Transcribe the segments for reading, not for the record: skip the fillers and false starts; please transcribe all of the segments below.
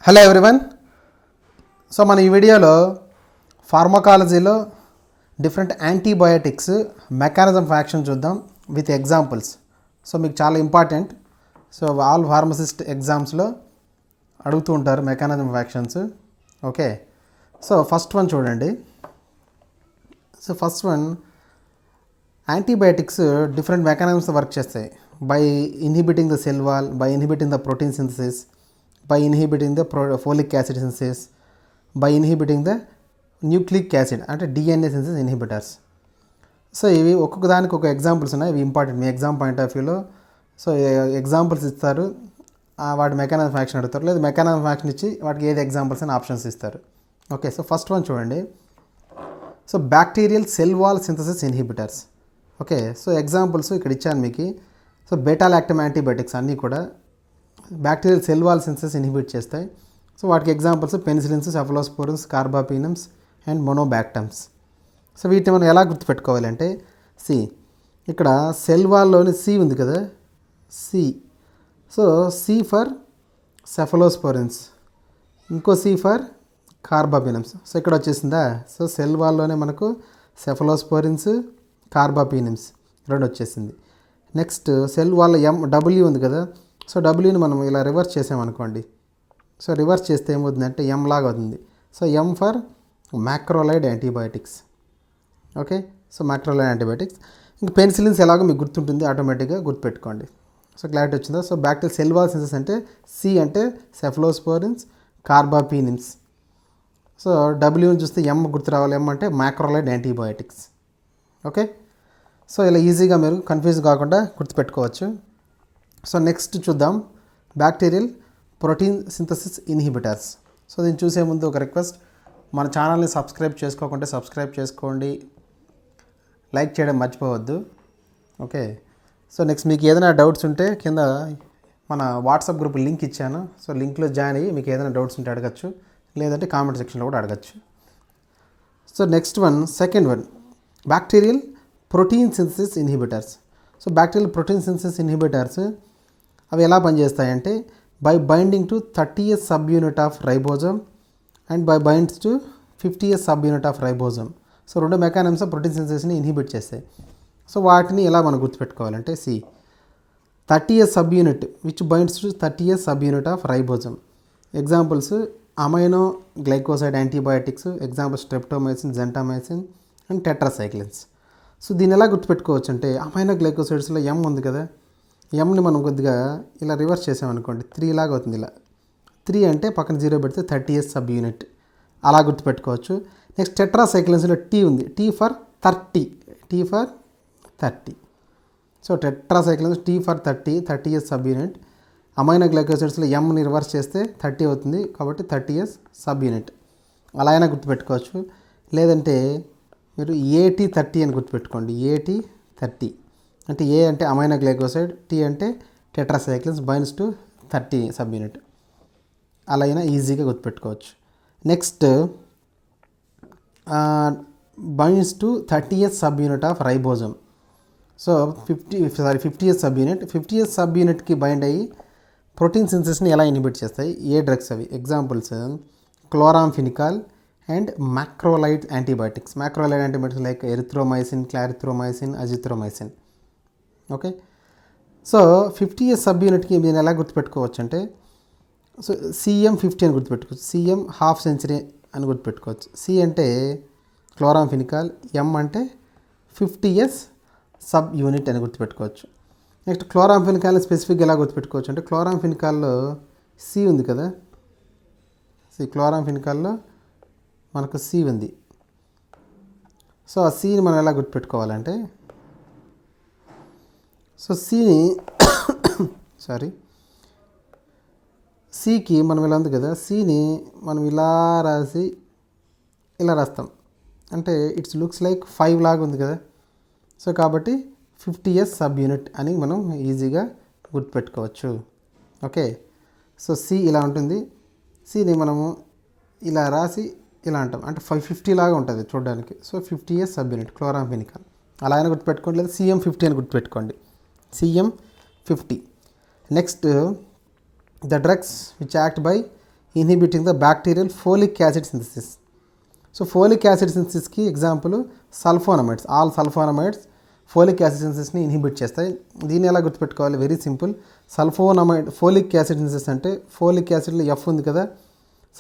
Hello everyone. So మన ఈ వీడియోలో ఫార్మకాలజీలో different antibiotics mechanism of action చూద్దాం విత్ ఎగ్జాంపుల్స్. సో మీకు చాలా ఇంపార్టెంట్. సో ఆల్ ఫార్మసిస్ట్ ఎగ్జామ్స్లో అడుగుతూ ఉంటారు mechanism of actions. Okay, so first one చూడండి. So first one, antibiotics different mechanisms work చేస్తాయి. By inhibiting the cell wall, by inhibiting the protein synthesis, by inhibiting the folic acid synthesis, by inhibiting the nucleic acid అంటే DNA synthesis inhibitors. So ఇవి ఒక్కొక్క దానికి ఒక examples ఉన్నాయి. ఇవి important me exam point of వ్యూలో. So examples ఇస్తారు, వాటి మెకానిజం ఆఫ్ యాక్షన్ అడుగుతారు, లేదా మెకానిజం ఆఫ్ యాక్షన్ ఇచ్చి వాటికి ఏది ఎగ్జాంపుల్స్ అని ఆప్షన్స్ ఇస్తారు. ఓకే, సో ఫస్ట్ వన్ చూడండి. So bacterial cell wall synthesis inhibitors. Okay, so examples ఇక్కడ ఇచ్చాను మీకు. సో బీటా లాక్టమ్ యాంటీబయాటిక్స్ అన్నీ కూడా bacterial cell wall synthesis inhibit చేస్తాయి. సో వాటికి examples penicillins, cephalosporins, carbapenems and monobactams. So వీటిని మనం ఎలా గుర్తుపెట్టుకోవాలంటే, సి ఇక్కడ సెల్ వాల్లోని సి ఉంది కదా, C. So C for cephalosporins, ఇంకో సి ఫర్ కార్బాపినమ్స్. సో ఇక్కడ వచ్చేసిందా. సో సెల్ వాల్లోనే మనకు సెఫలోస్పోరిన్స్, కార్బాపినమ్స్ రెండు వచ్చేసింది. నెక్స్ట్ సెల్ వాల్ డబ్ల్యూ ఉంది కదా. సో డబ్ల్యూని మనం ఇలా రివర్స్ చేసామనుకోండి. సో రివర్స్ చేస్తే ఏమవుతుందంటే ఎం లాగా అవుతుంది. So M for macrolide antibiotics. Okay, so macrolide antibiotics. ఇంక పెన్సిలిన్స్ ఎలాగో మీకు గుర్తుంటుంది, ఆటోమేటిక్గా గుర్తుపెట్టుకోండి. సో క్లారిటీ వచ్చిందా. So bacterial cell wall synthesis అంటే సి అంటే సెఫలోస్పోరిన్స్, కార్బాపినిమ్స్. సో డబ్ల్యూని చూస్తే ఎం గుర్తు రావాలి. ఎం అంటే మ్యాక్రోలైడ్ యాంటీబయాటిక్స్. ఓకే, సో ఇలా ఈజీగా మీరు కన్ఫ్యూజ్ కాకుండా గుర్తుపెట్టుకోవచ్చు. సో నెక్స్ట్ చూద్దాం, bacterial protein synthesis inhibitors. So దీన్ని చూసే ముందు ఒక రిక్వెస్ట్, మన ఛానల్ని సబ్స్క్రైబ్ చేసుకోకుంటే సబ్స్క్రైబ్ చేసుకోండి, లైక్ చేయడం మర్చిపోవద్దు. ఓకే, సో నెక్స్ట్ మీకు ఏదైనా డౌట్స్ ఉంటే కింద మన వాట్సాప్ గ్రూప్ లింక్ ఇచ్చాను. సో లింక్లో జాయిన్ అయ్యి మీకు ఏదైనా డౌట్స్ ఉంటే అడగచ్చు, లేదంటే కామెంట్ సెక్షన్లో కూడా అడగచ్చు. So next one, second one, bacterial protein synthesis inhibitors. So bacterial protein synthesis inhibitors అవి ఎలా పనిచేస్తాయంటే, by binding to 30th subunit of ribosome and by binds to 50th subunit of ribosome. So రెండు mechanisms protein సింథసిస్ని inhibit చేస్తాయి. So వాటిని ఎలా మనం గుర్తుపెట్టుకోవాలంటే, C 30th subunit which binds to 30th subunit of ribosome. Examples aminoglycoside antibiotics, example streptomycin, gentamicin and tetracyclines. So దీన్ని ఎలా గుర్తుపెట్టుకోవచ్చు అంటే, అమైనో గ్లైకోసైడ్స్లో ఎం ఉంది కదా, ఎంని మనం కొద్దిగా ఇలా రివర్స్ చేసామనుకోండి, 3 లాగా అవుతుంది. ఇలా 3 అంటే పక్కన 0 పెడితే 30th సబ్ యూనిట్, అలా గుర్తుపెట్టుకోవచ్చు. నెక్స్ట్ టెట్రాసైక్లిన్స్లో టీ ఉంది, T for 30, T for 30. So tetracyclines T for 30th subunit. అమైనో గ్లైకోసైడ్స్లో ఎంని రివర్స్ చేస్తే 30 అవుతుంది, కాబట్టి 30th సబ్ యూనిట్. అలా అయినా గుర్తుపెట్టుకోవచ్చు. లేదంటే మీరు AT30 అని గుర్తుపెట్టుకోండి. AT30 అంటే ఏ అంటే అమైనో గ్లైకోసైడ్, టీ అంటే tetracyclines, binds to 30 subunit. అలా అయినా ఈజీగా గుర్తుపెట్టుకోవచ్చు. Next binds to 30th subunit of ribosome. So 50th subunit. 50th సబ్ యూనిట్కి బైండ్ అయ్యి ప్రోటీన్ సింథసిస్ని ఎలా ఇన్హిబిట్ చేస్తాయి, ఏ డ్రగ్స్ అవి. Examples chloramphenicol and macrolide antibiotics. Macrolide antibiotics like erythromycin, clarithromycin, azithromycin. Okay, so 50th సబ్ యూనిట్కి నేను ఎలా గుర్తుపెట్టుకోవచ్చు అంటే, సో CM50 అని గుర్తుపెట్టుకోవచ్చు, CM హాఫ్ సెంచరీ అని గుర్తుపెట్టుకోవచ్చు. సి అంటే క్లోరాంఫినికాల్, ఎం అంటే 50th సబ్ యూనిట్ అని గుర్తుపెట్టుకోవచ్చు. నెక్స్ట్ క్లోరాంఫినికాల్ స్పెసిఫిక్గా ఎలా గుర్తుపెట్టుకోవచ్చు అంటే, క్లోరాంఫినికాల్లో సి ఉంది కదా, క్లోరాంఫినికాల్లో మనకు సి ఉంది. సో ఆ సిని మనం ఎలా గుర్తుపెట్టుకోవాలంటే, సో సిని సికి మనం ఇలా ఉంది కదా, సిని మనం ఇలా రాసి ఇలా రాస్తాం, అంటే ఇట్స్ లుక్స్ లైక్ 5 లాగా ఉంది కదా. సో కాబట్టి 50th సబ్ యూనిట్ అని మనం ఈజీగా గుర్తుపెట్టుకోవచ్చు. ఓకే, సో సి ఇలా ఉంటుంది, సిని మనము ఇలా రాసి ఇలా అంటాం, అంటే 550 లాగా ఉంటుంది చూడడానికి. So 50th subunit chloramphenicol. అలా అయినా గుర్తుపెట్టుకోండి, లేదా CM50 అని గుర్తుపెట్టుకోండి, CM50. Next, the drugs which act by inhibiting the bacterial folic acid synthesis. So folic acid సింథసిస్కి example sulphonamides. All sulphonamides folic acid సింథసిస్ని ఇన్హిబిట్ చేస్తాయి. దీన్ని ఎలా గుర్తుపెట్టుకోవాలి? Very simple. Sulphonamide folic acid synthesis అంటే ఫోలిక్ యాసిడ్లో ఎఫ్ ఉంది కదా,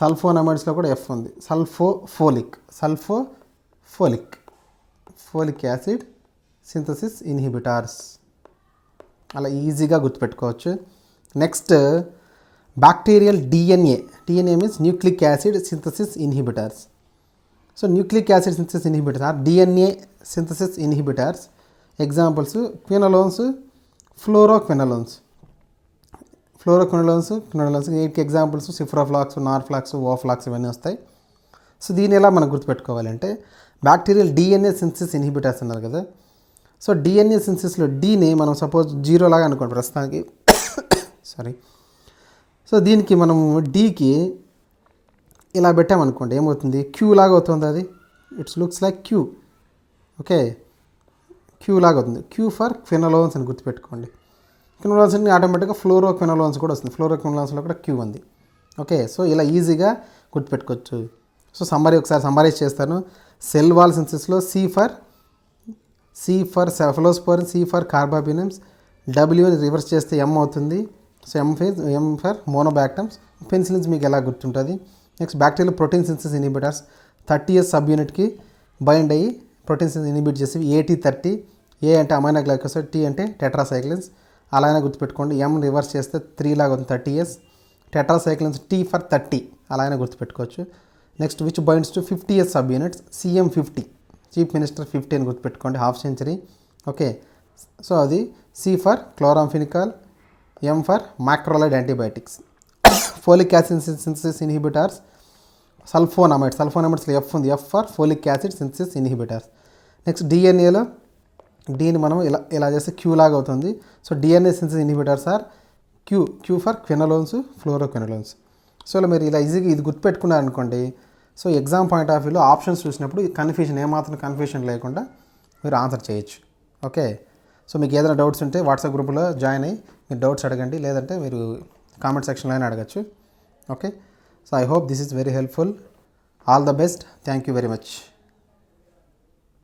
సల్ఫోనమైడ్స్లో కూడా ఎఫ్ ఉంది. Folic acid synthesis inhibitors. అలా ఈజీగా గుర్తుపెట్టుకోవచ్చు. Next bacterial DNA means nucleic acid synthesis inhibitors. So nucleic acid synthesis inhibitors or DNA synthesis inhibitors. Examples quinolones, fluoroquinolones. వీటికి ఎగ్జాంపుల్స్ సిఫ్రోఫ్లాక్స్, నార్ఫ్లాక్స్, ఓఫ్లాక్స్ ఇవన్నీ వస్తాయి. సో దీని ఎలా మనం గుర్తుపెట్టుకోవాలంటే బ్యాక్టీరియల్ డిఎన్ఏ సింథసిస్ ఇన్హిబిటర్స్ అన్నారు కదా. సో డిఎన్ఏ సింథసిస్లో డీని మనం సపోజ్ 0 లాగా అనుకోండి ప్రస్తుతానికి. సో దీనికి మనం డీకి ఇలా పెట్టామనుకోండి, ఏమవుతుంది? క్యూ లాగా అవుతుంది. అది it's looks like Q. Okay, Q లాగా అవుతుంది. క్యూ ఫర్ క్వినలోన్స్ అని గుర్తుపెట్టుకోండి. క్వినలోన్స్ అని ఆటోమేటిక్గా ఫ్లోరోక్వినలోన్స్ కూడా వస్తుంది. ఫ్లోరోక్వినలోన్స్లో కూడా క్యూ ఉంది. ఓకే, సో ఇలా ఈజీగా గుర్తుపెట్టుకోవచ్చు. సో ఒకసారి సమ్మరైజ్ చేస్తాను. సెల్ వాల్ సింథసిస్లో C for cephalosporin, C for carbapenems, డబ్ల్యూని రివర్స్ చేస్తే ఎం అవుతుంది. So M for monobactams. Penicillins మీకు ఎలా గుర్తుంటుంది. Next bacterial protein synthesis inhibitors 30S సబ్ యూనిట్కి బైండ్ అయ్యి ప్రోటీన్ సింథసిస్ ఇన్హిబిట్ చేసి AT30. ఏ అంటే అమైనో గ్లైకోసైడ్, టీ అంటే టెట్రాసైక్లిన్స్. అలానే గుర్తుపెట్టుకోండి. ఎం రివర్స్ చేస్తే 3 లాగా ఉంది 30S. టెట్రాసైక్లిన్స్ టీ ఫర్ 30 అలానే గుర్తుపెట్టుకోవచ్చు. Next which binds to 50S subunits, CM50 chief minister 50 అని గుర్తుపెట్టుకోండి, హాఫ్ సెంచరీ. ఓకే, సో అది C for chloramphenicol, M for macrolide antibiotics. Folic acid synthesis inhibitors సల్ఫోనమైడ్స్లో ఎఫ్ ఉంది, F for folic acid synthesis inhibitors. Next డిఎన్ఏలో డీని మనం ఇలా చేస్తే క్యూ లాగా అవుతుంది. So DNA synthesis inhibitors are Q for quinolones, fluoroquinolones. So ఇలా మీరు ఇలా ఈజీగా ఇది గుర్తుపెట్టుకున్నారనుకోండి. సో ఎగ్జామ్ పాయింట్ ఆఫ్ వ్యూలో ఆప్షన్స్ చూసినప్పుడు ఏమాత్రం కన్ఫ్యూషన్ లేకుండా మీరు ఆన్సర్ చేయొచ్చు. ఓకే, సో మీకు ఏదైనా డౌట్స్ ఉంటే వాట్సాప్ గ్రూప్లో జాయిన్ అయ్యి మీరు డౌట్స్ అడగండి, లేదంటే మీరు కామెంట్ సెక్షన్లో అయినా అడగచ్చు. Okay, so I hope this is very helpful. All the best. Thank you very much.